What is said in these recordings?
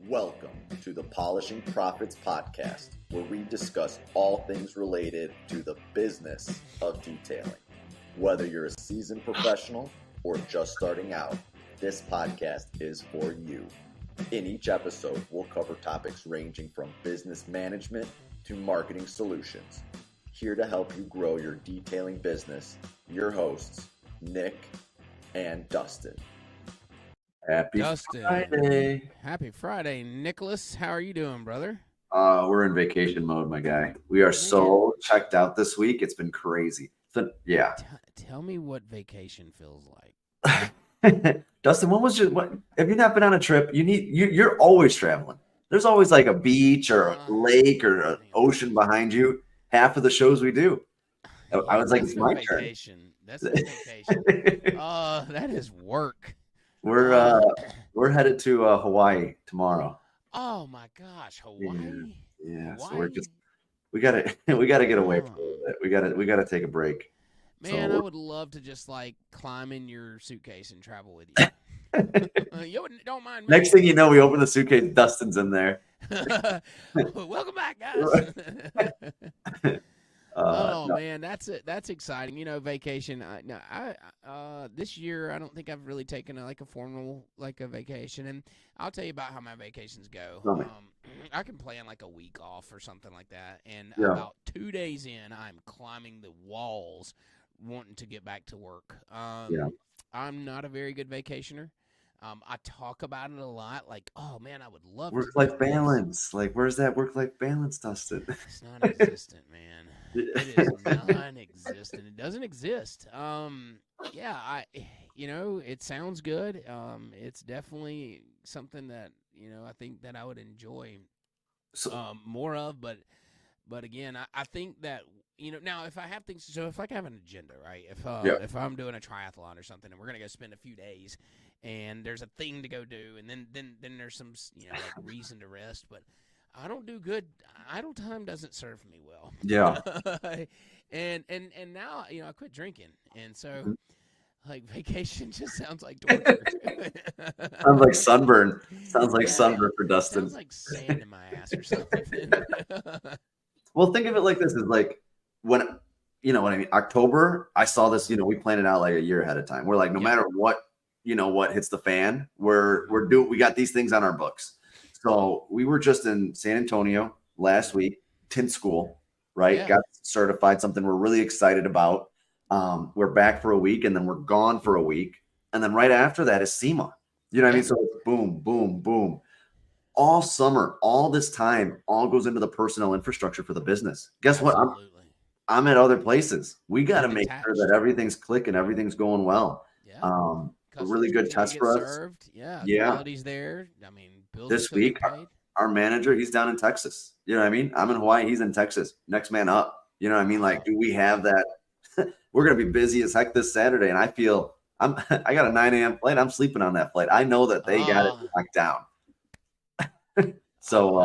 Welcome to the Polishing Profits Podcast, where we discuss all things related to the business of detailing. Whether you're a seasoned professional or just starting out, this podcast is for you. In each episode, we'll cover topics ranging from business management to marketing solutions. Here to help you grow your detailing business, your hosts, Nick and Dustin. Happy Dustin, Friday. happy Friday, Nicholas. How are you doing, brother? We're in vacation mode, my guy. We are so checked out this week. It's been crazy. Yeah. Tell me what vacation feels like. Dustin, what have you not been on a trip? You're always traveling. There's always like a beach or a lake or an ocean behind you. Half of the shows we do. I was like, it's my vacation. That's not vacation. That is work. We're headed to Hawaii tomorrow. Oh my gosh, Hawaii. Yeah. Hawaii? So we gotta get away from it. We gotta take a break. Man, I would love to just like climb in your suitcase and travel with you. You don't mind me. Next thing you know, we open the suitcase, Dustin's in there. Welcome back, guys. No. Man, that's it. That's exciting. You know, vacation. This year I don't think I've really taken a formal a vacation, and I'll tell you about how my vacations go. I can plan like a week off or something like that, and about 2 days in, I'm climbing the walls, wanting to get back to work. I'm not a very good vacationer. I talk about it a lot, like, oh man, I would love work-life balance. Like, where's that work-life balance, Dustin? It's non-existent, man. It is non-existent. It doesn't exist. It sounds good. It's definitely something that I think that I would enjoy more of. But again, I think that now if I have things, so if I have an agenda, right? If I'm doing a triathlon or something, and we're gonna go spend a few days, and there's a thing to go do, and then there's some reason to rest, but I don't do good. Idle time doesn't serve me well. Yeah. and now I quit drinking, and so vacation just sounds like torture. Sounds like sunburn. Sounds like sunburn for Dustin. Sounds like sand in my ass or something. Well, think of it like this: is like when what I mean. October, I saw this. We planned it out like a year ahead of time. We're like, no matter what, what hits the fan, we got these things on our books. So we were just in San Antonio last week, tint school, right? Yeah. Got certified, something we're really excited about. We're back for a week, and then we're gone for a week. And then right after that is SEMA. You know what I mean? So it's boom, boom, boom. All summer, all this time, all goes into the personnel infrastructure for the business. Guess what? I'm at other places. We got to make sure that everything's clicking, everything's going well. Yeah. A really good test for us. Served. Yeah. Quality's there. I mean, this week, our manager, he's down in Texas. You know what I mean? I'm in Hawaii. He's in Texas. Next man up. You know what I mean? Like, do we have that? We're going to be busy as heck this Saturday. And I feel I got a 9 a.m. flight. I'm sleeping on that flight. I know that they got it locked down. So,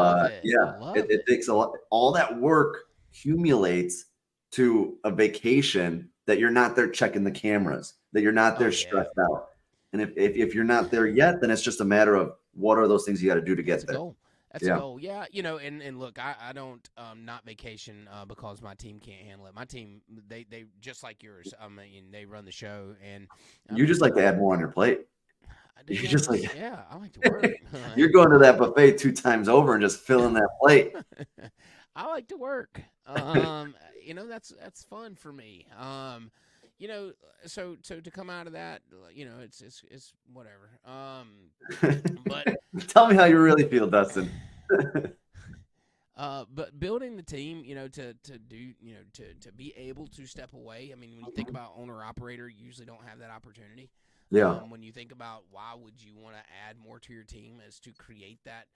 it takes a lot. All that work accumulates to a vacation that you're not there checking the cameras, that you're not there stressed out. And if you're not there yet, then it's just a matter of what are those things you got to do to get there. That's a goal. Yeah, and look, I don't not vacation because my team can't handle it. My team, they just like yours. I mean, they run the show, and you just like to add more on your plate. You just like I like to work. You're going to that buffet 2 times over and just filling that plate. I like to work. That's fun for me. So to come out of that, it's whatever. But tell me how you really feel, Dustin. But building the team, to do, to be able to step away. I mean, when you think about owner operator, you usually don't have that opportunity. Yeah. When you think about why would you want to add more to your team, is to create that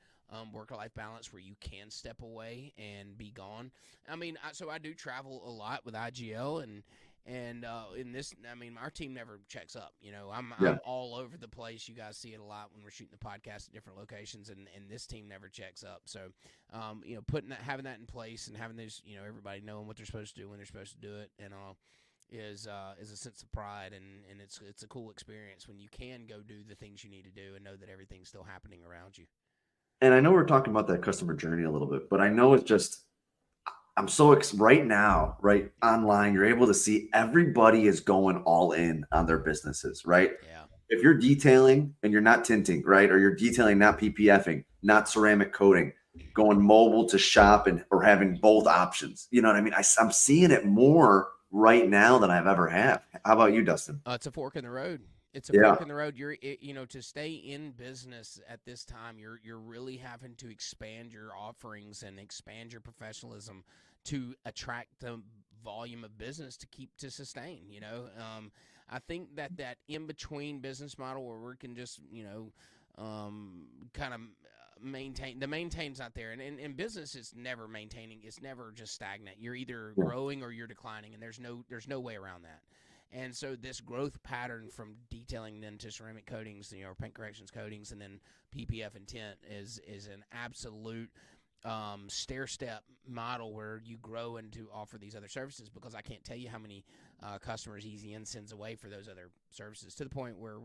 work-life balance where you can step away and be gone. I mean, I do travel a lot with IGL, and in this, I mean, our team never checks up. I'm all over the place. You guys see it a lot when we're shooting the podcast at different locations, and this team never checks up. So, having that in place and having those, everybody knowing what they're supposed to do when they're supposed to do it, and all, is a sense of pride, and it's a cool experience when you can go do the things you need to do and know that everything's still happening around you. And I know we're talking about that customer journey a little bit, but I know it's just, I'm so right now, right online, you're able to see everybody is going all in on their businesses, right? Yeah. If you're detailing and you're not tinting, right, or you're detailing, not PPFing, not ceramic coating, going mobile to shop and or having both options, you know what I mean? I'm seeing it more right now than I've ever have. How about you, Dustin? It's a fork in the road. It's a Yeah, fork in the road. You know, to stay in business at this time, you're really having to expand your offerings and expand your professionalism to attract the volume of business to sustain. You know, I think that in between business model where we can just kind of maintain the maintain's not there, and in business it's never maintaining. It's never just stagnant. You're either yeah, growing or you're declining, and there's no way around that. And so this growth pattern from detailing then to ceramic coatings, paint corrections coatings, and then PPF and tint is an absolute stair step model where you grow and to offer these other services, because I can't tell you how many customers Easy N sends away for those other services, to the point where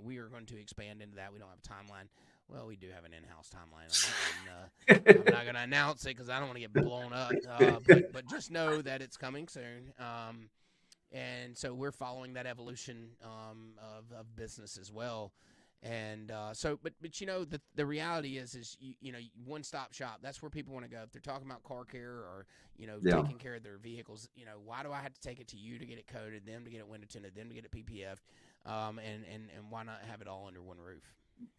we are going to expand into that. We don't have a timeline. Well, we do have an in-house timeline on that, and I'm not going to announce it because I don't want to get blown up. But just know that it's coming soon. And so we're following that evolution of business as well. And but the reality is one stop shop. That's where people want to go if they're talking about car care or yeah. taking care of their vehicles. Why do I have to take it to you to get it coated, them to get it window tinted, them to get it PPF, and why not have it all under one roof?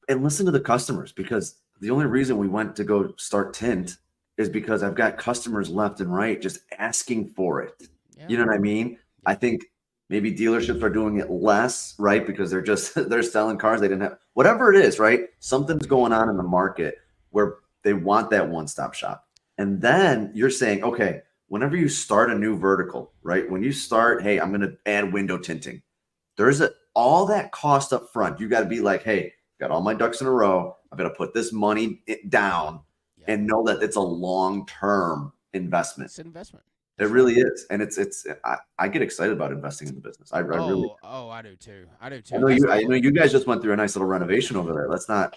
And listen to the customers, because the only reason we went to go start tint is because I've got customers left and right just asking for it. Yeah. You know what I mean? I think maybe dealerships are doing it less, right? Because they're selling cars they didn't have, whatever it is, right? Something's going on in the market where they want that one-stop shop. And then you're saying, okay, whenever you start a new vertical, right? When you start, hey, I'm going to add window tinting. There's all that cost up front. You got to be like, hey, got all my ducks in a row. I've got to put this money down and know that it's a long-term investment. It's an investment. It really is, and I get excited about investing in the business. I really. Oh, I do too. I do too. I know you guys just went through a nice little renovation over there. Let's not.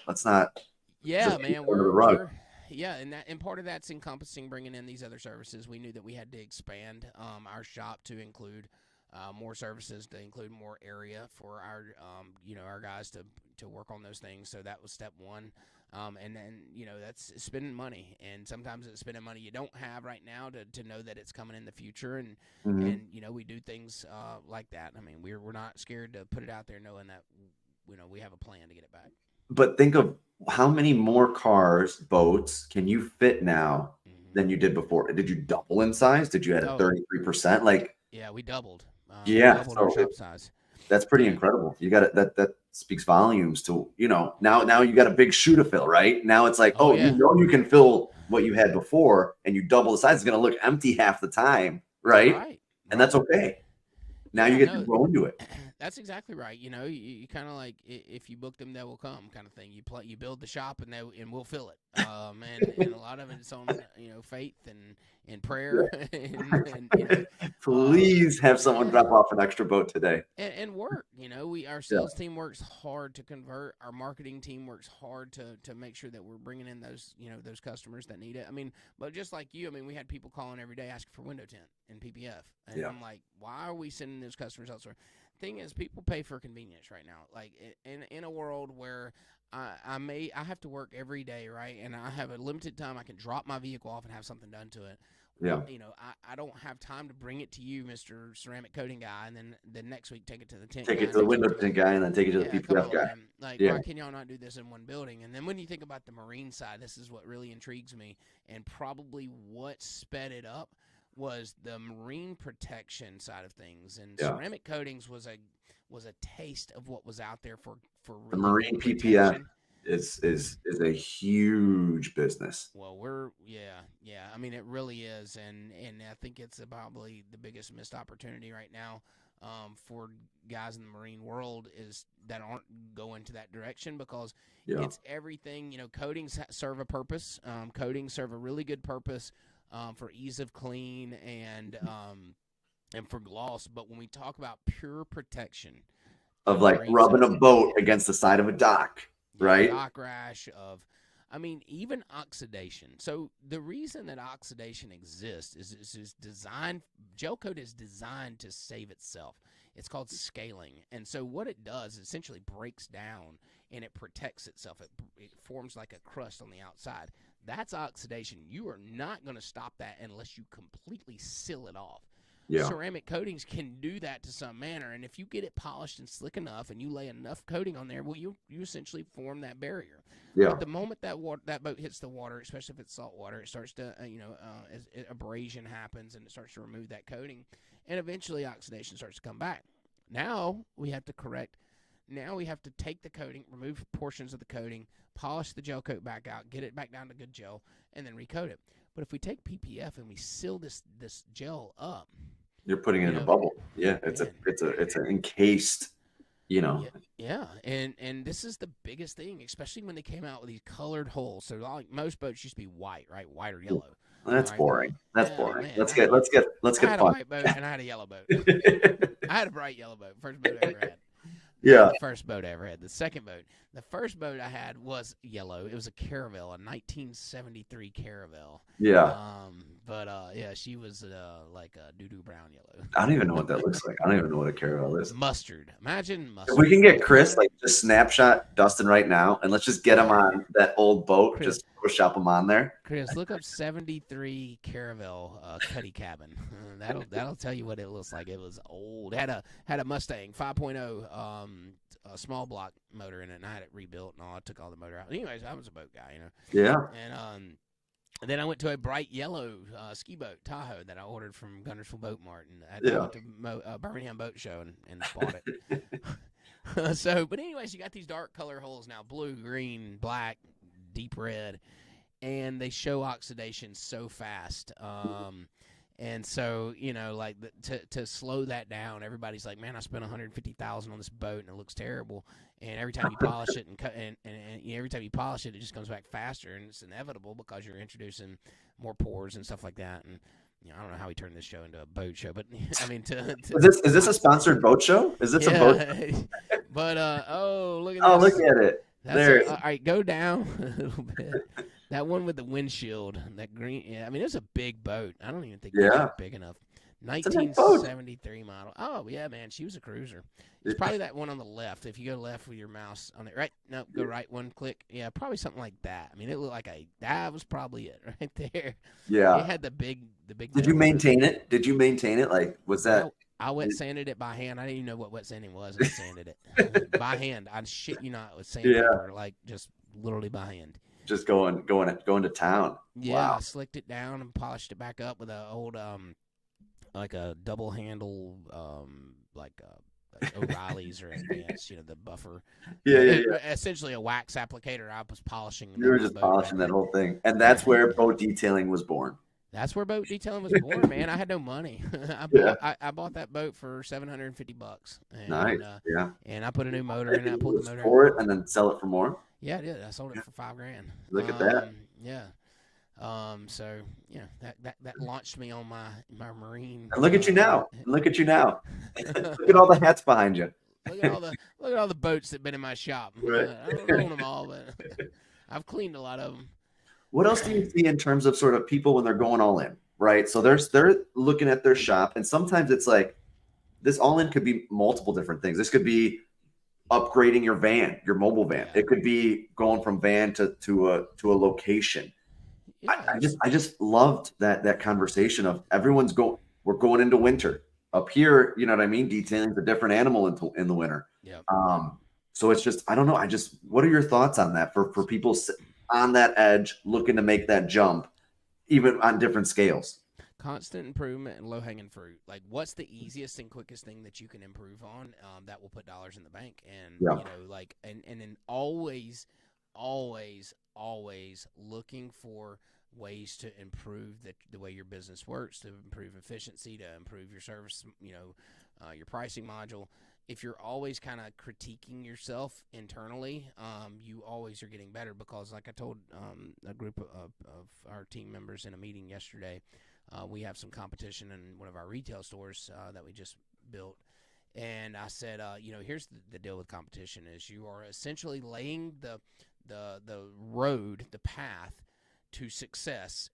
Yeah, man, we're yeah, and part of that's encompassing bringing in these other services. We knew that we had to expand our shop to include more services, to include more area for our our guys to work on those things. So that was step one. And then that's spending money, and sometimes it's spending money you don't have right now to know that it's coming in the future, and we do things like that. I mean, we're not scared to put it out there, knowing that we have a plan to get it back. But think of how many more cars, boats can you fit now than you did before? Did you double in size? Did you add a 33%? Like, yeah, we doubled. Doubled our shop size. That's pretty incredible. You got it. That speaks volumes to, now you got a big shoe to fill, right? Now it's like, you can fill what you had before, and you double the size. It's going to look empty half the time, right? And that's okay. Now you get to grow into it. That's exactly right. You kind of like, if you book them, they will come, kind of thing. You build the shop, and we'll fill it. And a lot of it's on faith and prayer and please have someone drop off an extra boat today. And work. Our sales team works hard to convert. Our marketing team works hard to make sure that we're bringing in those those customers that need it. I mean, but just like you, I mean, we had people calling every day asking for window tint and PPF, and I'm like, why are we sending those customers elsewhere? Thing is, people pay for convenience right now. Like in a world where I have to work every day, right? And I have a limited time. I can drop my vehicle off and have something done to it. Yeah. I don't have time to bring it to you, Mr. Ceramic Coating Guy, and then the next week take it to the tint. Take it to the window tint guy, and then take it to the PPF guy. Like, why can y'all not do this in one building? And then when you think about the marine side, this is what really intrigues me, and probably what sped it up was the marine protection side of things. And ceramic coatings was a taste of what was out there for really the marine PPF is a huge business. Well, I mean, it really is, and I think it's probably the biggest missed opportunity right now for guys in the marine world is that aren't going to that direction, because it's everything. Coatings serve a purpose. Coatings serve a really good purpose for ease of clean and for gloss. But when we talk about pure protection of like rubbing a boat against the side of a dock, right? Dock rash, of I mean, even oxidation. So the reason that oxidation exists is designed. Gel coat is designed to save itself. It's called scaling, and so what it does is essentially breaks down and it protects itself. It forms like a crust on the outside. That's oxidation. You are not going to stop that unless you completely seal it off. Yeah. Ceramic coatings can do that to some manner, and if you get it polished and slick enough and you lay enough coating on there, well, you essentially form that barrier. Yeah. But the moment that boat hits the water, especially if it's salt water, it starts to abrasion happens and it starts to remove that coating, and eventually oxidation starts to come back. Now we have to correct. Now we have to take the coating, remove portions of the coating, polish the gel coat back out, get it back down to good gel, and then recoat it. But if we take PPF and we seal this gel up, you're putting it in a bubble. Yeah, it's an encased, Yeah, and this is the biggest thing, especially when they came out with these colored holes. So like most boats used to be white, right? White or yellow. That's right? boring. That's boring. Man, Let's get I had a fun. white boat and I had a yellow boat. I had a bright yellow boat. First boat I ever had. Yeah. The first boat I ever had. The second boat. The first boat I had was yellow. It was a Caravel, a 1973 Caravel. Yeah. Yeah, she was like a doo-doo brown yellow. I don't even know what that looks like. I don't even know what a Caravel is. Mustard. Imagine mustard. If we can get Chris, like, just snapshot Dustin right now, and let's just get him on that old boat. Chris. Just Photoshop him on there. Chris, look up 73 Caravel Cuddy Cabin. That'll tell you what it looks like. It was old. Had a Mustang 5.0 a small block motor in it, and I had it rebuilt and all. I took all the motor out. Anyways, I was a boat guy, Yeah. And then I went to a bright yellow ski boat, Tahoe, that I ordered from Guntersville Boat Mart. And I went to Birmingham Boat Show and bought it. But anyways, you got these dark color holes now: blue, green, black, deep red, and they show oxidation so fast. And so, like to slow that down, everybody's like, man, I spent $150,000 on this boat and it looks terrible. And every time you polish it and every time you polish it, it just comes back faster, and it's inevitable because you're introducing more pores and stuff like that. And I don't know how we turned this show into a boat show, but I mean, is this a sponsored boat show? Is this a boat? But look at this. Oh, look at it. There. All right, go down a little bit. That one with the windshield, that green. Yeah, I mean, it was a big boat. I don't even think it was big enough. 1973 model. Oh yeah, man, she was a cruiser. It's probably that one on the left. If you go left with your mouse on it, right? No, go right one click. Yeah, probably something like that. I mean, it looked like that was probably it right there. Yeah. It had the big. Did you maintain it? Like, was that? I wet sanded it by hand. I didn't even know what wet sanding was. I sanded it by hand. I shit you not, with sandpaper, like just literally by hand. Just going to town. Yeah, wow. I slicked it down and polished it back up with an old like a double handle like O'Reilly's or Advance, the buffer. Yeah. Essentially a wax applicator. I was polishing. You were just polishing that whole thing, and that's where boat detailing was born. That's where boat detailing was born, man. I had no money. I bought that boat for $750. And, nice. Yeah. And I put a new motor in. I pulled the motor for it, and then sell it for more. Yeah, I did. I sold it for $5,000. Look at that. Yeah. So yeah, that launched me on my marine. And look at you now. Look at all the hats behind you. Look at all the boats that've been in my shop. Right. I don't own them all, but I've cleaned a lot of them. What else do you see in terms of sort of people when they're going all in, right? So they're looking at their shop, and sometimes it's like this all in could be multiple different things. This could be upgrading your van, your mobile van. Yeah. It could be going from van to a location. Yeah, I just loved that conversation of we're going into winter up here. You know what I mean? Detailing a different animal in the winter. Yeah. So it's just, I don't know. What are your thoughts on that for people on that edge looking to make that jump, even on different scales? Constant improvement and low hanging fruit. Like, what's the easiest and quickest thing that you can improve on that will put dollars in the bank? And and then always looking for ways to improve the way your business works, to improve efficiency, to improve your service, your pricing module. If you're always kind of critiquing yourself internally, you always are getting better, because like I told a group of our team members in a meeting yesterday, we have some competition in one of our retail stores that we just built. And I said, here's the deal with competition is you are essentially laying the road, the path to success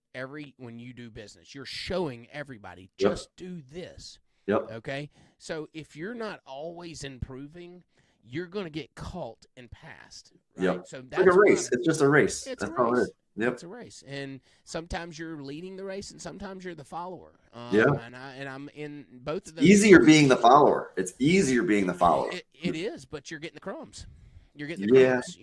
when you do business. You're showing everybody, Yep. just do this. Yep. Okay? So if you're not always improving, you're going to get caught and passed. Right? Yep. So It's that's like a why race. It's just a race. it's That's a all it race. is. Yep. It's a race, and sometimes you're leading the race, and sometimes you're the follower. Yeah. And I'm in both of those. Easier being the follower. It's easier being the follower. It is, but you're getting the crumbs. You're getting the crumbs,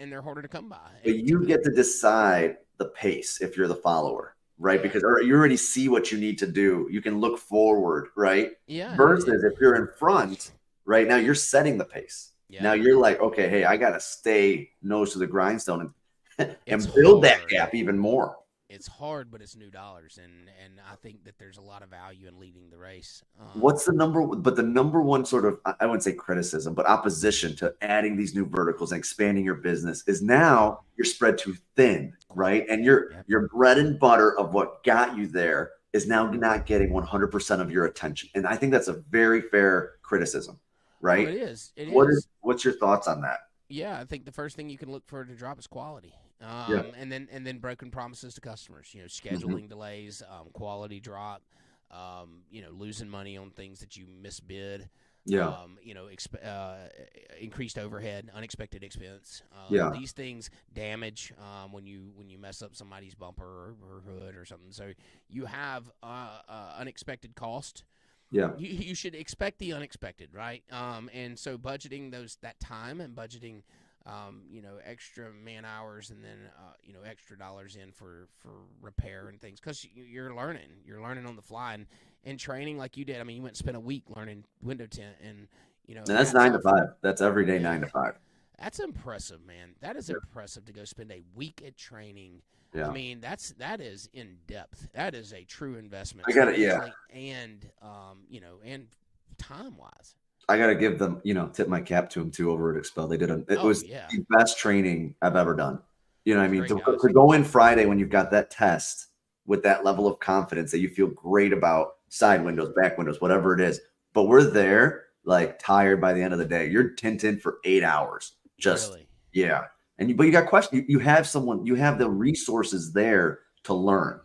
and they're harder to come by. But you get to decide the pace if you're the follower, right? Because you already see what you need to do. You can look forward, right? Yeah. Versus if you're in front, right now you're setting the pace. Yeah. Now you're like, okay, hey, I got to stay nose to the grindstone and It's build that hard. gap even more. It's hard, but it's new dollars, and I think that there's a lot of value in leading the race. What's the number one sort of, I wouldn't say criticism, but opposition to adding these new verticals and expanding your business is now you're spread too thin, right? And your bread and butter of what got you there is now not getting 100% of your attention. And I think that's a very fair criticism, right? Oh, it is. What's your thoughts on that? Yeah, I think the first thing you can look for to drop is quality. And then broken promises to customers, scheduling delays, quality drop, losing money on things that you misbid. Yeah. Increased overhead, unexpected expense. These things damage when you mess up somebody's bumper or hood or something. So you have unexpected cost. Yeah. You should expect the unexpected, right? And so budgeting that time and budgeting extra man hours and then extra dollars in for repair and things, because you're learning on the fly and training like you did. I mean, you went and spent a week learning window tint, and and that's 9 to 5. That's every day 9 to 5. That's impressive, man. That is impressive to go spend a week at training. Yeah. I mean, that is in depth. That is a true investment. I got it. Yeah. And and time wise. I got to give them, tip my cap to them too over at Expel. They did it was the best training I've ever done. You know what I mean? To go in Friday when you've got that test with that level of confidence that you feel great about side windows, back windows, whatever it is. But we're there like tired by the end of the day. You're tinted for 8 hours. Yeah. But you got questions. You have someone, you have the resources there to learn.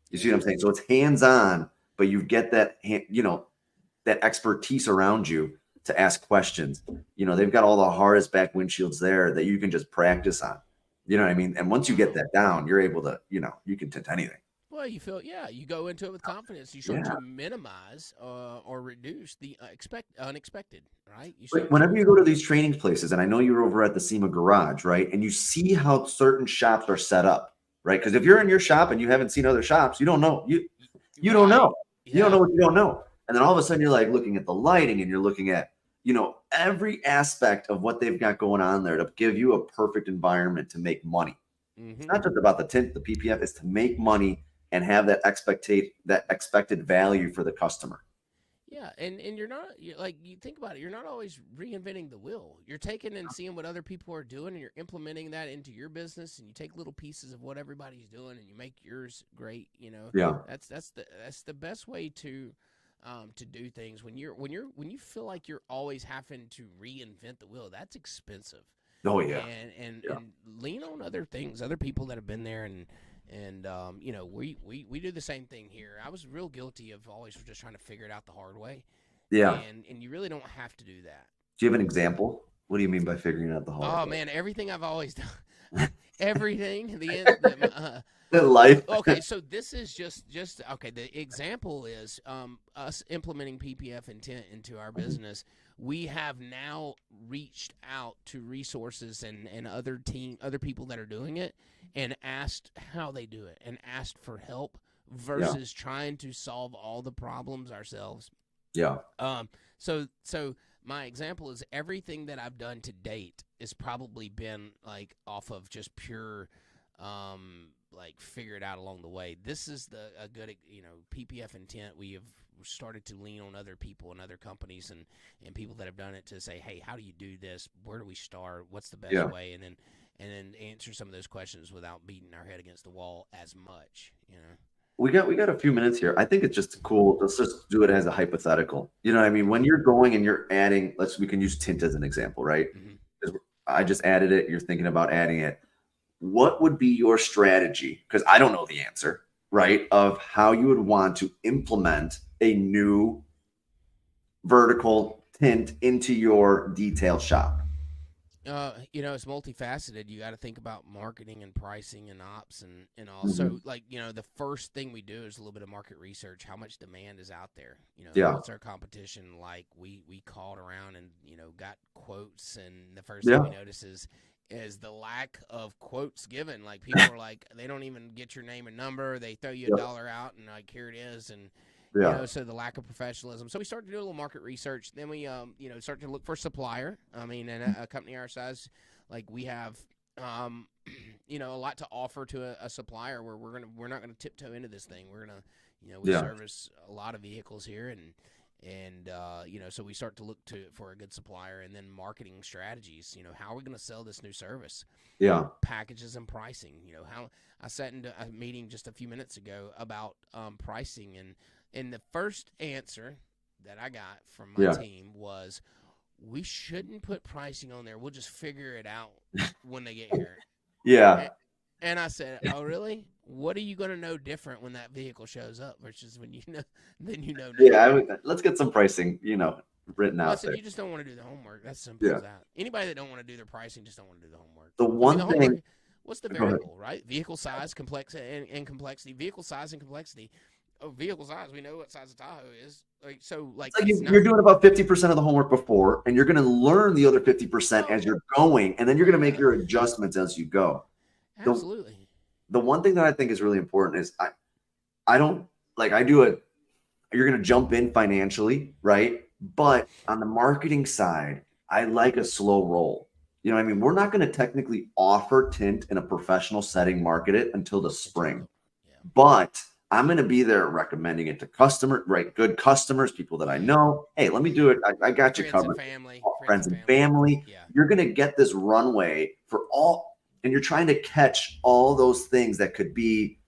You see what I'm saying? So it's hands-on, but you get that, that expertise around you to ask questions. They've got all the hardest back windshields there that you can just practice on. You know what I mean? And once you get that down, you're able to, you can tint anything. Well, you go into it with confidence. You start to minimize or reduce the unexpected, right? Whenever you go to these training places, and I know you're over at the SEMA garage, right? And you see how certain shops are set up, right? Because if you're in your shop and you haven't seen other shops, you don't know. You don't know. Yeah. You don't know what you don't know. And then all of a sudden you're like looking at the lighting and you're looking at, every aspect of what they've got going on there to give you a perfect environment to make money. Mm-hmm. It's not just about the tint, the PPF, it's to make money and have that expected value for the customer. Yeah, and you think about it, you're not always reinventing the wheel. You're taking and seeing what other people are doing, and you're implementing that into your business, and you take little pieces of what everybody's doing, and you make yours great. Yeah, that's the best way to do things. When you feel like you're always having to reinvent the wheel, that's expensive. Oh yeah, and lean on other things, other people that have been there, and we do the same thing here. I was real guilty of always just trying to figure it out the hard way. Yeah, and you really don't have to do that. Do you have an example? What do you mean by figuring out the hard way? Oh man, everything I've always done, everything. Life. Okay, so this is just okay. The example is us implementing PPF intent into our business. We have now reached out to resources and other people that are doing it, and asked how they do it, and asked for help versus trying to solve all the problems ourselves. Yeah. So my example is everything that I've done to date has probably been like off of just pure figure it out along the way. This is a good PPF intent. We have started to lean on other people and other companies and people that have done it to say, hey, how do you do this? Where do we start? What's the best way? And then answer some of those questions without beating our head against the wall as much. We got a few minutes here. I think it's just cool. Let's just do it as a hypothetical. You know what I mean? When you're going and you're adding, we can use tint as an example, right? Mm-hmm. I just added it. You're thinking about adding it. What would be your strategy? Because I don't know the answer, right? Of how you would want to implement a new vertical tint into your detail shop. It's multifaceted. You got to think about marketing and pricing and ops and also like, the first thing we do is a little bit of market research. How much demand is out there? Yeah. What's our competition like? We called around and, got quotes, and the first Yeah. thing we notice is the lack of quotes given. Like people are like, they don't even get your name and number. They throw you Yep. $1 out and like, here it is. And Yeah. so the lack of professionalism. So we started to do a little market research. Then we, started to look for a supplier. I mean, and a company our size, like we have, a lot to offer to a supplier where we're not gonna tiptoe into this thing. We're gonna, we Yeah. service a lot of vehicles here, and so we start to look for a good supplier, and then marketing strategies. How are we gonna sell this new service? Yeah. Packages and pricing. How I sat in a meeting just a few minutes ago about pricing, and the first answer that I got from my Yeah. team was, we shouldn't put pricing on there. We'll just figure it out when they get here. Yeah. And I said, oh, really? What are you going to know different when that vehicle shows up versus when then now? Yeah. Let's get some pricing, written Well, I out said, there. you just don't want to do the homework. That's simple as that. Anybody that don't want to do their pricing just don't want to do the homework. The one thing. homework, what's the Go ahead. variable, right? Vehicle size, complexity, and complexity. Vehicle size and complexity. Oh, vehicle size. We know what size a Tahoe is. It's like you're doing about 50% of the homework before, and you're going to learn the other 50% as you're going, and then you're going to make your adjustments as you go. Absolutely. The one thing that I think is really important is I don't like I do it. You're going to jump in financially, right? But on the marketing side, I like a slow roll. You know what I mean? We're not going to technically offer tint in a professional setting, market it until the spring. Yeah. But I'm going to be there recommending it to customers, right? Good customers, people that I know. Hey, let me do it. I got you covered. Friends and family. Yeah. You're going to get this runway for all, and you're trying to catch all those things that could be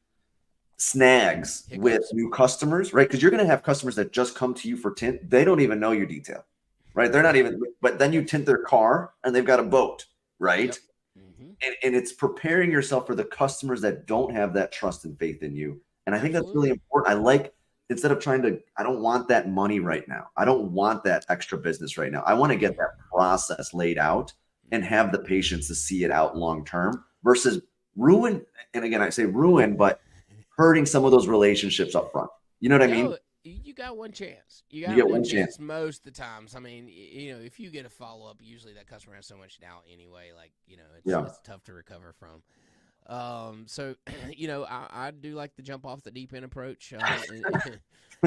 snags with new customers, right? Because you're going to have customers that just come to you for tint. They don't even know your detail, right? They're not even, but then you tint their car and they've got a boat, right? Yep. And it's preparing yourself for the customers that don't have that trust and faith in you. And I think that's really important. I like, instead of I don't want that money right now. I don't want that extra business right now. I want to get that process laid out and have the patience to see it out long-term versus ruin. And again, I say ruin, but hurting some of those relationships up front. You know what I mean? You got one chance. You get one chance most of the times. I mean, if you get a follow-up, usually that customer has so much doubt anyway. Like, it's tough to recover from. So, I do like the jump off the deep end approach,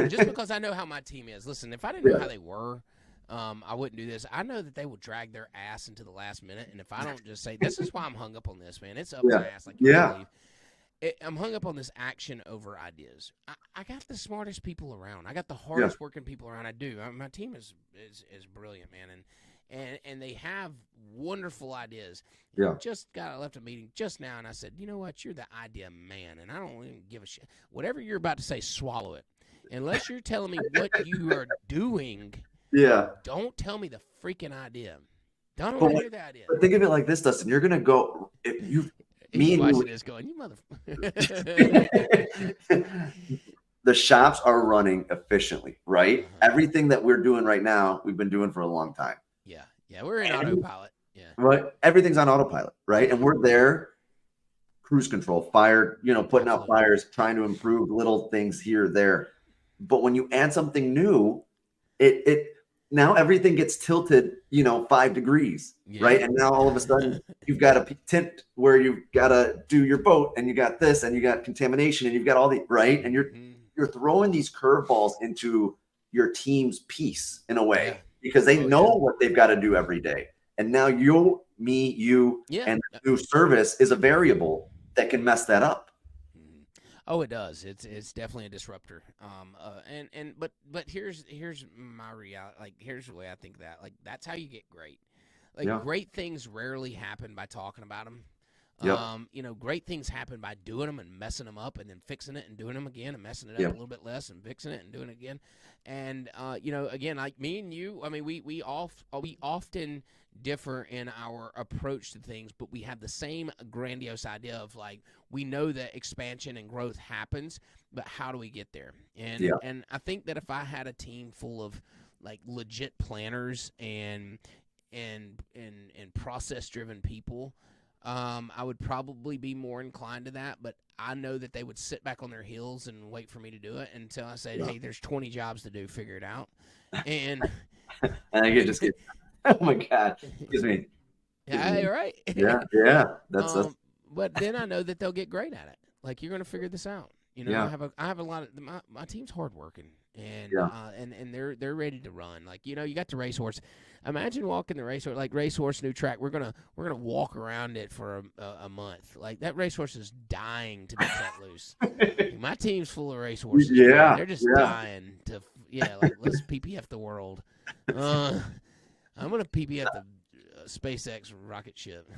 just because I know how my team is. Listen, if I didn't know how they were, I wouldn't do this. I know that they will drag their ass into the last minute, and if I don't just say, this is why I'm hung up on this, man. It's up my ass, like you believe. I'm hung up on this action over ideas. I got the smartest people around. I got the hardest working people around. I do. My team is brilliant, man, and they have wonderful ideas. Yeah. Just left a meeting just now, and I said, you know what? You're the idea man, and I don't even give a shit. Whatever you're about to say, swallow it. Unless you're telling me what you are doing, don't tell me the freaking idea. Don't want to hear the idea. But think of it like this, Dustin. You're gonna go if you. Me and you is going, you motherfucker. The shops are running efficiently, right? Everything that we're doing right now, we've been doing for a long time. Yeah, we're in autopilot. Yeah. Right. Everything's on autopilot, right? And we're there, cruise control, fire, putting out fires, trying to improve little things here, there. But when you add something new, it now everything gets tilted, 5 degrees, right? And now all of a sudden you've got a tint where you've got to do your boat, and you got this, and you got contamination, and you've got all the right, and you're throwing these curveballs into your team's piece in a way because they know what they've got to do every day. And now you, and the new service is a variable that can mess that up. Oh, it does. It's definitely a disruptor. But here's my reality. Like, here's the way I think that. Like, that's how you get great. Like, great things rarely happen by talking about them. Yep. Great things happen by doing them and messing them up and then fixing it and doing them again and messing it up Yep. a little bit less and fixing it and doing it again. And, again, like me and you, I mean, we often differ in our approach to things, but we have the same grandiose idea of, like, we know that expansion and growth happens, but how do we get there? And I think that if I had a team full of, like, legit planners and process-driven people, I would probably be more inclined to that, but I know that they would sit back on their heels and wait for me to do it until I said, "Hey, there's 20 jobs to do. Figure it out." And And I could just get, oh my God, excuse me. yeah, you're right. Yeah. That's But then I know that they'll get great at it. Like, you're going to figure this out. Yeah. I have a lot of my team's hardworking, and Yeah. and they're ready to run. Like, you got the racehorse. Imagine walking the racehorse, like racehorse new track. We're gonna walk around it for a month. Like, that racehorse is dying to be cut loose. My team's full of racehorses. Yeah, man. They're just yeah. dying to like, let's PPF the world. I'm gonna PPF the SpaceX rocket ship.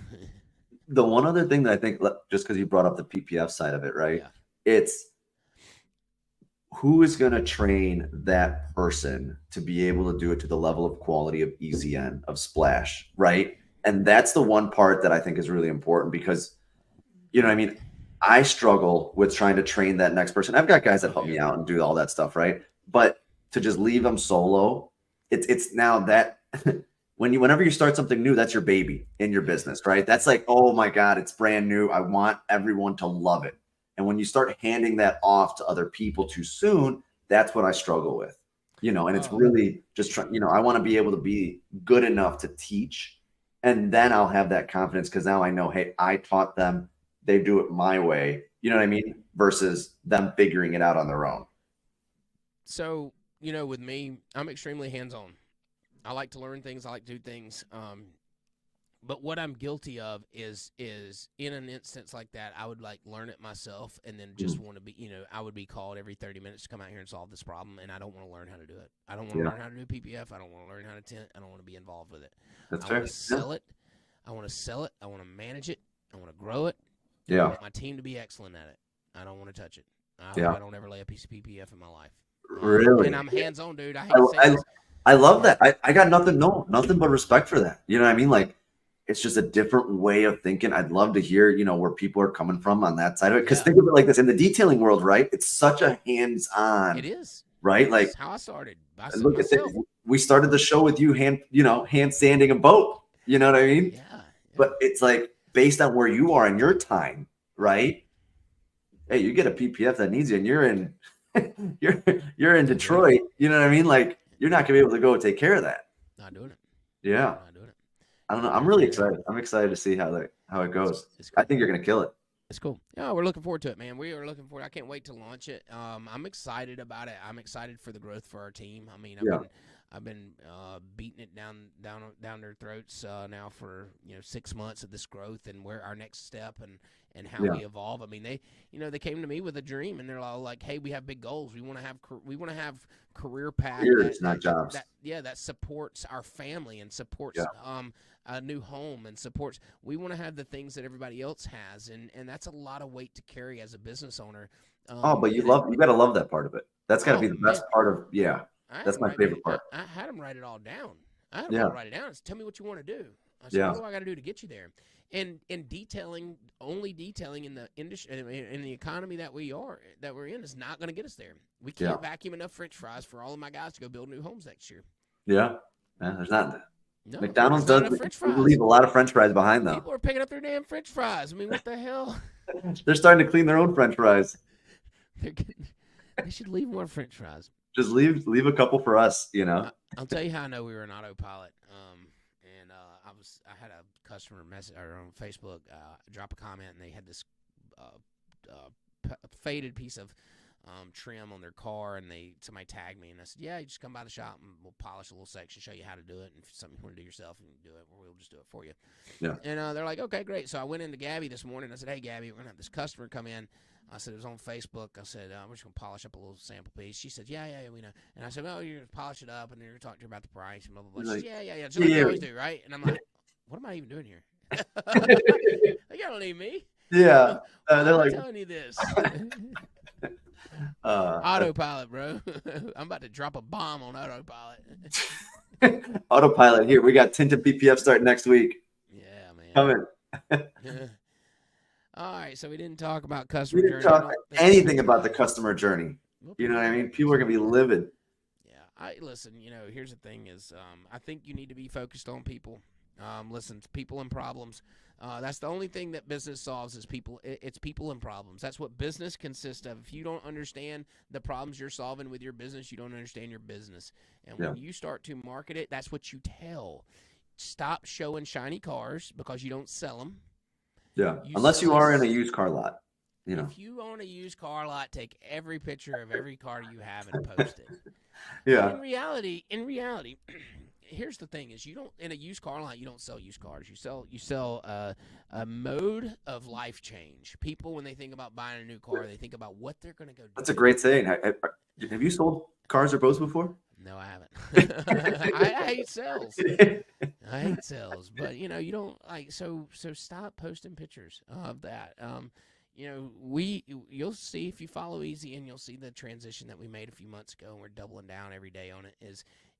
The one other thing that I think, just because you brought up the PPF side of it, right? Yeah. It's who is going to train that person to be able to do it to the level of quality of EZN, of Splash, right? And that's the one part that I think is really important because, I struggle with trying to train that next person. I've got guys that help me out and do all that stuff, right? But to just leave them solo, it's now that whenever you start something new, that's your baby in your business, right? That's like, oh my God, it's brand new. I want everyone to love it. And when you start handing that off to other people too soon, that's what I struggle with, and it's really just trying, I want to be able to be good enough to teach, and then I'll have that confidence because now I know, hey, I taught them, they do it my way, you know what I mean? Versus them figuring it out on their own. So, with me, I'm extremely hands-on. I like to learn things. I like to do things. But what I'm guilty of is in an instance like that, I would like learn it myself and then just want to be, I would be called every 30 minutes to come out here and solve this problem, and I don't want to learn how to do it. I don't want to learn how to do PPF. I don't want to learn how to tent. I don't want to be involved with it. That's I fair. want to sell it. I want to sell it. I want to manage it. I want to grow it. I Yeah. want my team to be excellent at it. I don't want to touch it. I don't ever lay a piece of PPF in my life. Really? And I'm hands-on, dude. I hate saying this. I love that. I got nothing but respect for that. You know what I mean? Like, it's just a different way of thinking. I'd love to hear, where people are coming from on that side of it. Because think of it like this, in the detailing world, right? It's such a hands-on. It is. Right? Like, that's how I started. Look at this. We started the show with you hand sanding a boat. You know what I mean? Yeah. But it's like based on where you are in your time, right? Hey, you get a PPF that needs you, and you're in you're in Detroit. You know what I mean? Like, you're not gonna be able to go take care of that. Not doing it. Yeah. Not doing it. I don't know. I'm really excited. I'm excited to see how it goes. It's cool. I think you're gonna kill it. It's cool. Yeah, we're looking forward to it, man. We are looking forward. I can't wait to launch it. I'm excited about it. I'm excited for the growth for our team. I mean, I've been beating it down their throats now for 6 months of this growth and where our next step and how we evolve. I mean, they came to me with a dream, and they're all like, "Hey, we have big goals. We want to have career path Careers, not jobs. That supports our family and supports a new home and supports. We want to have the things that everybody else has, and that's a lot of weight to carry as a business owner. But you got to love that part of it. That's got to be the best part of That's my favorite part. I had them write it all down. I had them all write it down. Tell me what you want to do. I said, what do I got to do to get you there? And only detailing in the industry, in the economy that we're in, is not going to get us there. We can't vacuum enough French fries for all of my guys to go build new homes next year. Yeah, there's not. No, McDonald's does leave a lot of French fries behind, though. People are picking up their damn French fries. I mean, what the hell? They're starting to clean their own French fries. They should leave more French fries. Just leave a couple for us, I'll tell you how I know we were an autopilot. And I had a customer message or on Facebook drop a comment, and they had this faded piece of trim on their car, and somebody tagged me, and I said, yeah, you just come by the shop and we'll polish a little section, show you how to do it, and if it's something you want to do yourself, and you can do it, we'll just do it for you. Yeah. And they're like, okay, great. So I went into Gabby this morning. I said, hey, Gabby, we're gonna have this customer come in. I said, it was on Facebook. I said, we're just going to polish up a little sample piece. She said, yeah, we know. And I said, well, you're going to polish it up, and then you're going to talk to her about the price and blah, blah, blah. She said, yeah. Just like you always do, right? And I'm like, what am I even doing here? Like, y'all don't need me. Yeah. Why They're am I like, telling you this? uh, Autopilot, bro. I'm about to drop a bomb on autopilot. autopilot here. We got Tinted PPF starting next week. Yeah, man. Coming. All right, so we didn't talk about We customer didn't journey. I talk don't think anything about the customer journey. Well, You know what I people- mean? People are gonna be livid. Yeah, I listen. Here's the thing: is I think you need to be focused on people. Listen, it's people and problems. That's the only thing that business solves is people. It's people and problems. That's what business consists of. If you don't understand the problems you're solving with your business, you don't understand your business. And when you start to market it, that's what you tell. Stop showing shiny cars because you don't sell them. Yeah. You Unless you sell are us- in a used car lot. You know. If you own a used car lot, take every picture of every car you have and post it. Yeah. In reality, here's the thing: is you don't in a used car lot you don't sell used cars. You sell a mode of life change. People when they think about buying a new car, they think about what they're going to go do. That's a great saying. Have you sold cars or boats before? No, I haven't. I hate sales. I hate sales, but you don't like so stop posting pictures of that. You'll see if you follow Easy and you'll see the transition that we made a few months ago, and we're doubling down every day on it.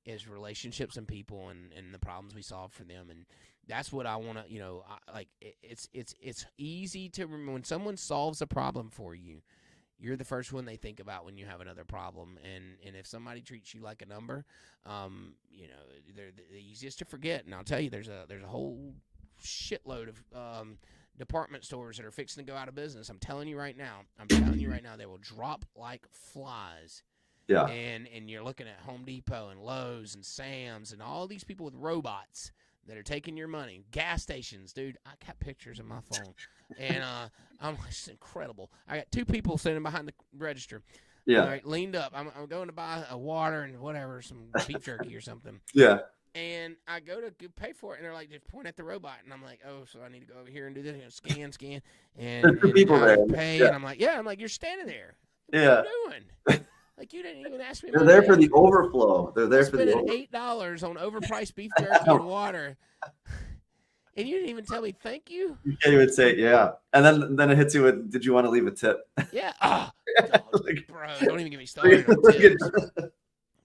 Is relationships and people and the problems we solve for them, and that's what I want to. It's easy to remember when someone solves a problem for you. You're the first one they think about when you have another problem, and if somebody treats you like a number, they're the easiest to forget. And I'll tell you, there's a whole shitload of department stores that are fixing to go out of business. I'm telling you right now, they will drop like flies. Yeah. And you're looking at Home Depot and Lowe's and Sam's and all these people with robots that are taking your money. Gas stations, dude. I got pictures on my phone. And I'm like, it's incredible. I got two people sitting behind the register. Yeah. All right, leaned up. I'm going to buy a water and whatever, some beef jerky or something. Yeah. And I go to pay for it, and they're like, just point at the robot. And I'm like, oh, so I need to go over here and do this, scan. And people I there. pay, Yeah. and I'm like, you're standing there. What Yeah. are you doing? Like, you didn't even ask me. They're there for the overflow. They're there for the spending overflow. $8 on overpriced beef jerky and water, and you didn't even tell me thank you. You can't even say yeah. And then it hits you with, did you want to leave a tip? Yeah. Like- Bro, don't even get me started on tips.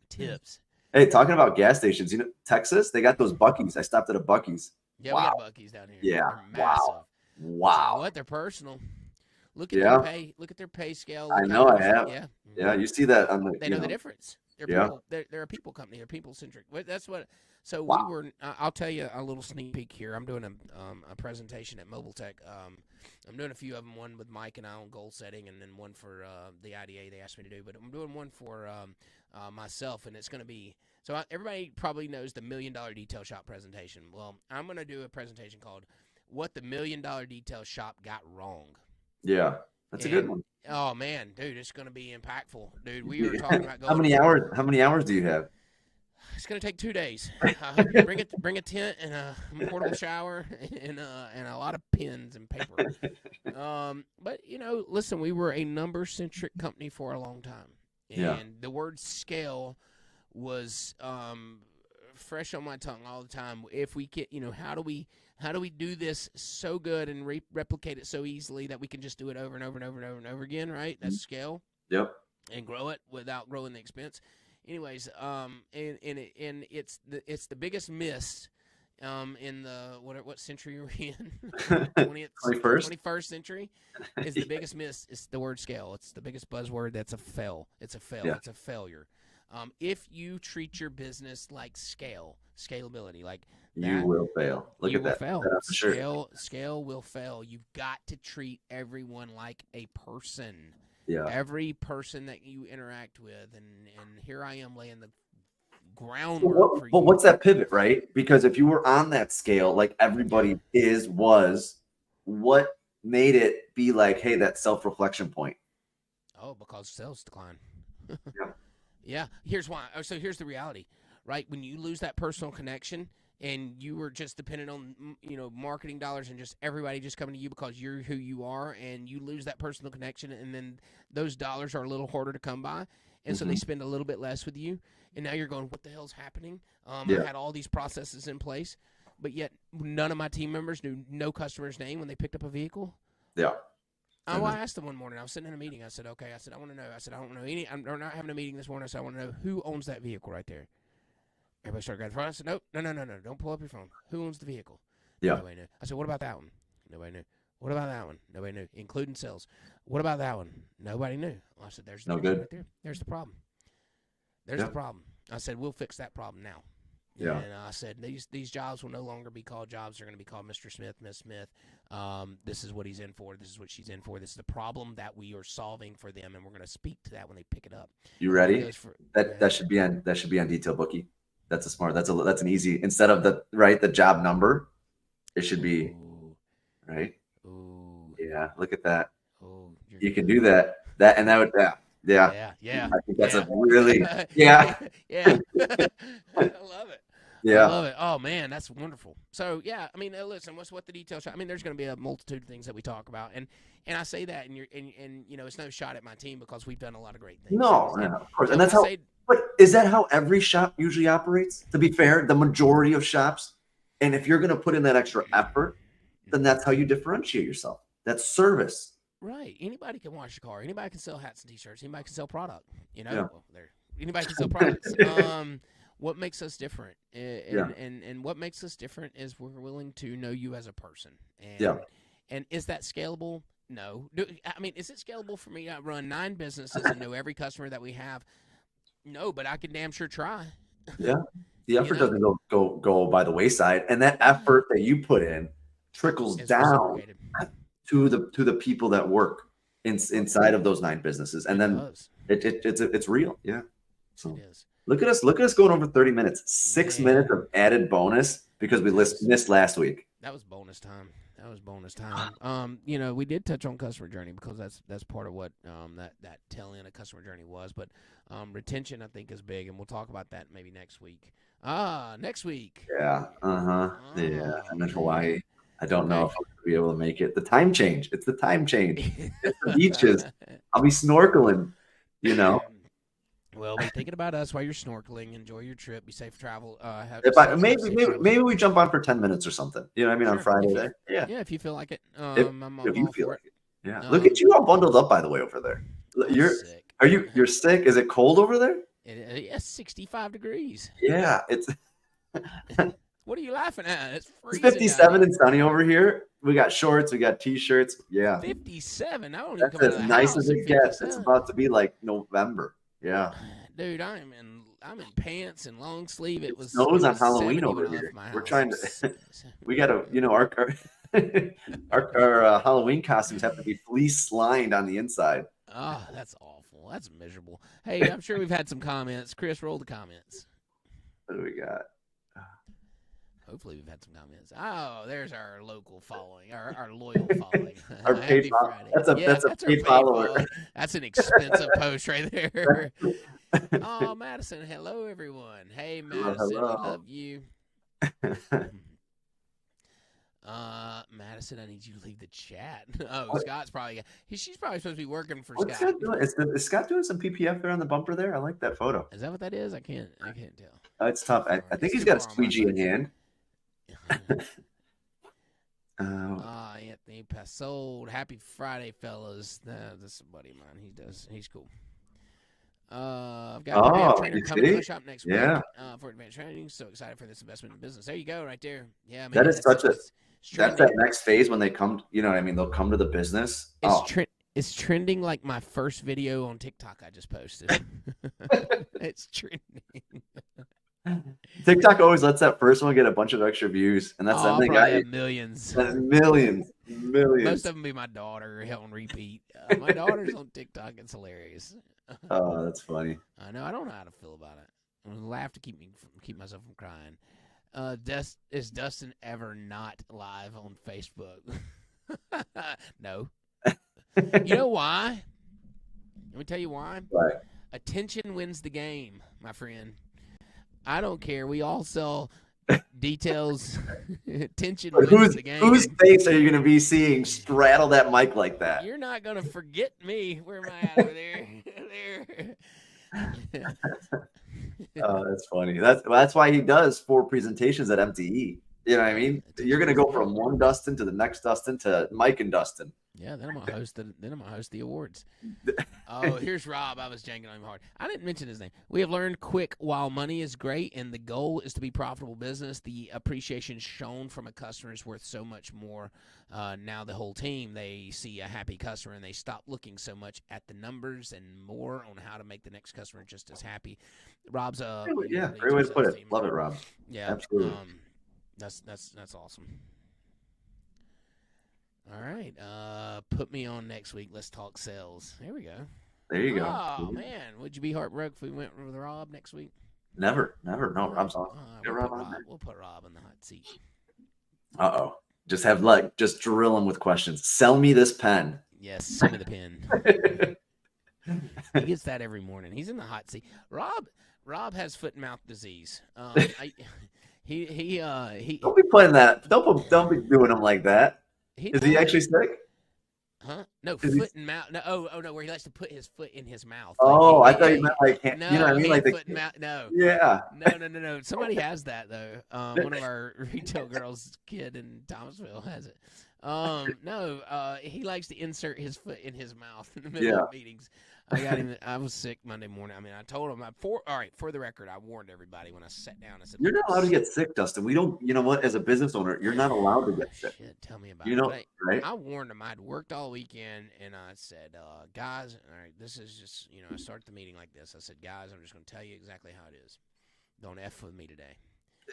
Tips. Hey, talking about gas stations, Texas, they got those Buc-ee's. I stopped at a Buc-ee's. Yeah, Wow. we got Buc-ee's down here. Yeah. They're massive. Wow. Wow. What? They're personal. Look at Yeah. their pay. Look at their pay scale. I Look know, how I have. Yeah. Yeah, you see that on the. They know the difference. They're Yeah. people. They're a people company. They're people centric. That's what. So Wow. we were. I'll tell you a little sneak peek here. I'm doing a presentation at Mobile Tech. I'm doing a few of them. One with Mike and I on goal setting, and then one for the IDA they asked me to do. But I'm doing one for myself, and it's going to be. So everybody probably knows the $1 Million Detail Shop presentation. Well, I'm going to do a presentation called "What the $1 Million Detail Shop Got Wrong." Yeah, that's a good And- one. Oh man, dude, it's going to be impactful, dude. We were talking about going. How many hours do you have? It's gonna take 2 days. Bring a tent and a portable shower and a lot of pens and paper. But listen, we were a number centric company for a long time, and Yeah. the word scale was fresh on my tongue all the time. If we get, how do we do this so good and replicate it so easily that we can just do it over and over and over and over and over again, right? That's scale. Yep. And grow it without growing the expense. Anyways, and it's the biggest miss in the what century are we in? 21st century is the biggest miss. It's the word scale. It's the biggest buzzword. That's a fail. It's a fail. Yeah. It's a failure. If you treat your business like scalability, like You that, will fail. Look you at will that. fail. Yeah, for sure. Scale will fail. You've got to treat everyone like a person. Yeah. Every person that you interact with, and here I am laying the Well, groundwork for you. what's that pivot, right? Because if you were on that scale, like everybody was, what made it be like, hey, that self-reflection point? Oh, because sales decline. Yeah. Yeah. Here's why. Oh, so here's the reality, right? When you lose that personal connection and you were just dependent on, marketing dollars and just everybody just coming to you because you're who you are, and you lose that personal connection, and then those dollars are a little harder to come by. And so they spend a little bit less with you. And now you're going, what the hell's happening? Yeah. I had all these processes in place. but yet none of my team members knew no customer's name when they picked up a vehicle. Yeah. I asked them one morning. I was sitting in a meeting. I said, okay. I said, I want to know. I said, I don't know any. We're not having a meeting this morning. I said, I want to know who owns that vehicle right there. Everybody started going. I said, nope, no. Don't pull up your phone. Who owns the vehicle? Yeah. Nobody knew. I said, what about that one? Nobody knew. What about that one? Nobody knew, including sales. What about that one? Nobody knew. Well, I said, there's the problem right there. There's the problem. There's the problem. I said, we'll fix that problem now. Yeah. And I said, these jobs will no longer be called jobs. They're going to be called Mr. Smith, Miss Smith. This is what he's in for. This is what she's in for. This is the problem that we are solving for them, and we're going to speak to that when they pick it up. You ready? That should be on Detail Bookie. That's a smart. That's an easy. Instead of the job number, it should be right. Ooh. Yeah. Look at that. Ooh, you can do that. And that would Yeah. I think that's a really yeah. I love it. Yeah. I love it. Oh man, that's wonderful. So yeah, I mean, listen, what the details? I mean, there's going to be a multitude of things that we talk about, and I say that, and you know, it's no shot at my team because we've done a lot of great things. No, of course, and that's how. But is that how every shop usually operates? To be fair, the majority of shops, and if you're going to put in that extra effort, then that's how you differentiate yourself. That's service. Right. Anybody can wash a car. Anybody can sell hats and T-shirts. Anybody can sell product. You know, anybody can sell products. What makes us different? And what makes us different is we're willing to know you as a person. And is that scalable? No. I mean, is it scalable for me to run 9 businesses and know every customer that we have? No, but I can damn sure try. Yeah. The effort doesn't go by the wayside, and that effort that you put in trickles down to the people that work inside of those 9 businesses, and then it's real. Yeah. So look at us going over 30 minutes. 6 minutes of added bonus because we missed last week. That was bonus time. You know, we did touch on customer journey because that's part of what that tail end of customer journey was. But retention, I think, is big, and we'll talk about that maybe next week. Next week. Yeah. Yeah. I'm in Hawaii. I don't know if I'll be able to make it. The time change. It's the time change. It's the beaches. I'll be snorkeling. You know. Well, be thinking about us while you're snorkeling. Enjoy your trip. Be safe travel. Maybe we jump on for 10 minutes or something. You know what I mean? On Friday there. Yeah. Yeah, if you feel like it. If you feel like it. Yeah. Look at you all bundled up, by the way, over there. Sick. You're sick? Is it cold over there? It's 65 degrees. Yeah. It's. What are you laughing at? It's freezing. 57 and sunny over here. We got shorts. We got T-shirts. Yeah. 57. I don't even That's come out of as the nice house as it gets. It's about to be like November. Yeah. Dude, I'm in pants and long sleeve. It snows on Halloween over here. We're trying to. We got to. You know, our Halloween costumes have to be fleece lined on the inside. Oh, that's awful. That's miserable. Hey, I'm sure we've had some comments. Chris, roll the comments. What do we got? Hopefully we've had some comments. Oh, there's our local following, our loyal following. Our paid Friday. That's a paid follower. That's an expensive post right there. Oh, Madison, hello everyone. Hey, Madison, hello. we love you. Madison, I need you to leave the chat. Oh, Scott's probably she's probably supposed to be working for What's Scott. Scott doing? Is Scott doing some PPF there on the bumper there? I like that photo. Is that what that is? I can't tell. It's tough. I think he's got a squeegee in hand. Anthony Passold. Happy Friday, fellas. This is a buddy of mine. He's cool. I've got a trainer coming to my shop next week for advanced training. So excited for this investment in business. There you go, right there. Yeah, man, that is that's that next phase when they come. You know what I mean? They'll come to the business. It's trending like my first video on TikTok I just posted. It's trending. TikTok always lets that first one get a bunch of extra views, and that's they got millions. Millions. Most of them be my daughter on repeat. My daughter's on TikTok. It's hilarious. Oh, that's funny. I know. I don't know how to feel about it. I'm gonna laugh to keep myself from crying. Is Dustin ever not live on Facebook? No. You know why? Let me tell you why. Right. Attention wins the game, my friend. I don't care. We all sell details. Attention wins the game. Whose face are you going to be seeing straddle that mic like that? You're not going to forget me. Where am I at over there? Oh, that's funny. That's why he does 4 presentations at MTE. You know what I mean? You're gonna go from one Dustin to the next Dustin to Mike and Dustin. Yeah, then I'm gonna host the awards. Oh, here's Rob. I was janking on him hard. I didn't mention his name. We have learned quick while money is great and the goal is to be profitable business, the appreciation shown from a customer is worth so much more. Now the whole team, they see a happy customer and they stop looking so much at the numbers and more on how to make the next customer just as happy. Rob's great way to put it. Love it, Rob. Yeah, absolutely. That's awesome. All right, put me on next week. Let's talk sales. There we go. There you go. Oh man, would you be heartbroken if we went with Rob next week? Never. No, Rob's on. We'll put Rob in the hot seat. Just drill him with questions. Sell me this pen. Yes, send me the pen. He gets that every morning. He's in the hot seat. Rob has foot and mouth disease. He don't be playing that. Don't be doing him like that. Is he actually sick? Huh? No, foot and mouth. No, oh no, where he likes to put his foot in his mouth. Oh, I thought you meant like no, you know what I mean, like foot and mouth. No. Yeah. No. Somebody has that though. One of our retail girls' kid in Thomasville has it. He likes to insert his foot in his mouth in the middle of meetings. I got him. I was sick Monday morning. I mean, I told him. All right, for the record, I warned everybody when I sat down. I said, "You're not allowed to get sick, Dustin. We don't. You know what? As a business owner, you're not allowed to get sick. Shit, tell me about it. Right? I warned him. I'd worked all weekend, and I said, guys, all right, this is just, I started the meeting like this. I said, guys, I'm just going to tell you exactly how it is. Don't F with me today.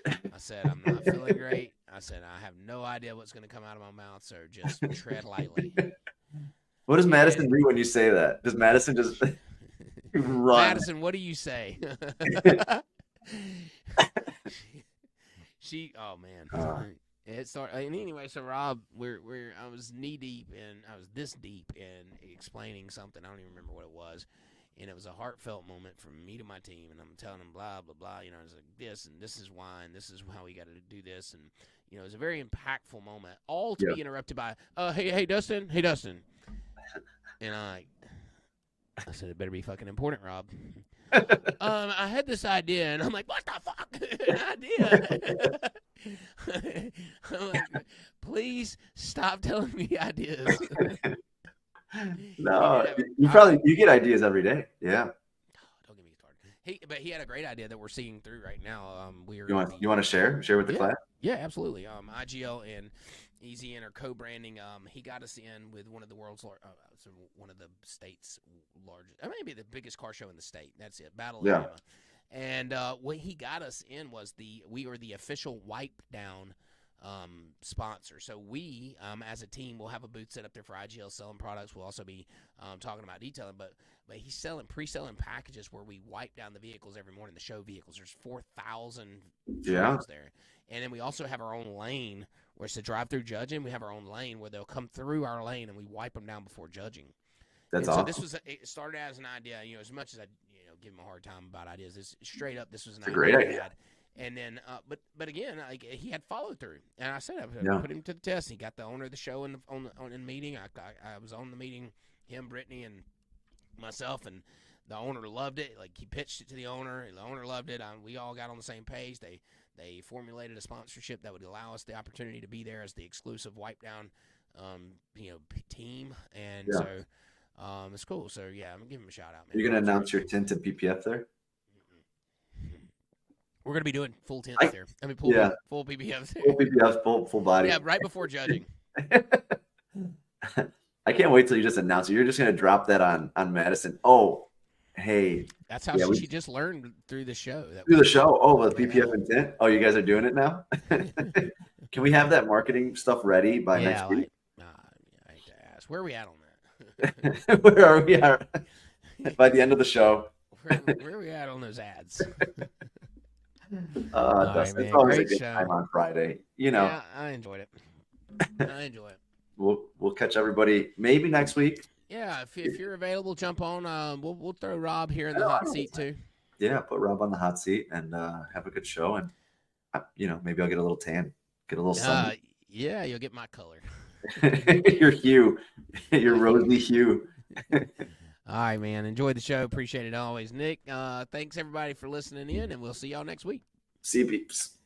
I said, I'm not feeling great. I said, I have no idea what's going to come out of my mouth, so just tread lightly. What does Madison do when you say that? Does Madison just run? Madison, what do you say? Oh man. It started anyway. So Rob, I was knee deep and I was this deep in explaining something. I don't even remember what it was, and it was a heartfelt moment from me to my team. And I'm telling them blah blah blah. It's like this and this is why and this is how we got to do this. And it was a very impactful moment. All to be interrupted by, hey Dustin, and I said it better be fucking important, Rob. I had this idea, and I'm like, what the fuck? An idea? I'm like, please stop telling me ideas. No, you get ideas every day. Yeah. Don't get me started. But he had a great idea that we're seeing through right now. You want to share with the class? Yeah, absolutely. IGL and EZN are co-branding. He got us in with one of the world's one of the state's largest, maybe the biggest car show in the state. That's it, Battle of Alabama. And what he got us in was we are the official Wipe Down sponsor. So we, as a team, will have a booth set up there for IGL selling products. We'll also be talking about detailing, but he's pre-selling packages where we wipe down the vehicles every morning, the show vehicles. There's 4,000 vehicles there. And then we also have our own lane where it's a drive-through judging. We have our own lane where they'll come through our lane and we wipe them down before judging. That's awesome. So it started as an idea, as much as I give him a hard time about ideas, this was an idea. Great idea. And then, but again, he had follow through, and I said I put him to the test. He got the owner of the show on the meeting. I was on the meeting, him, Brittany, and myself, and the owner loved it. Like, he pitched it to the owner. The owner loved it. We all got on the same page. They formulated a sponsorship that would allow us the opportunity to be there as the exclusive Wipe Down, team, and so. It's cool. So yeah, I'm gonna give him a shout out, man. You're gonna announce your tinted PPF there? We're gonna be doing full tints there. I mean, full PPF there. Full PPF, full body. Yeah, right before judging. I can't wait till you just announce it. You're just gonna drop that on Madison. Oh, hey. That's how she just learned through the show. The show. Oh, the PPF and tint. Oh, you guys are doing it now. Can we have that marketing stuff ready by next week? I hate to ask. Where are we at on that? Where are we at by the end of the show? Where are we at on those ads? It's always a good time on Friday. Yeah, I enjoyed it. We'll catch everybody maybe next week. Yeah, if you're available, jump on. We'll throw Rob here in the hot seat too. Yeah, put Rob on the hot seat and have a good show, and maybe I'll get a little tan, get a little sun. Yeah, you'll get my color. Your hue, your rosy hue. All right, man. Enjoy the show. Appreciate it always. Nick, thanks everybody for listening in, and we'll see y'all next week. See you, peeps.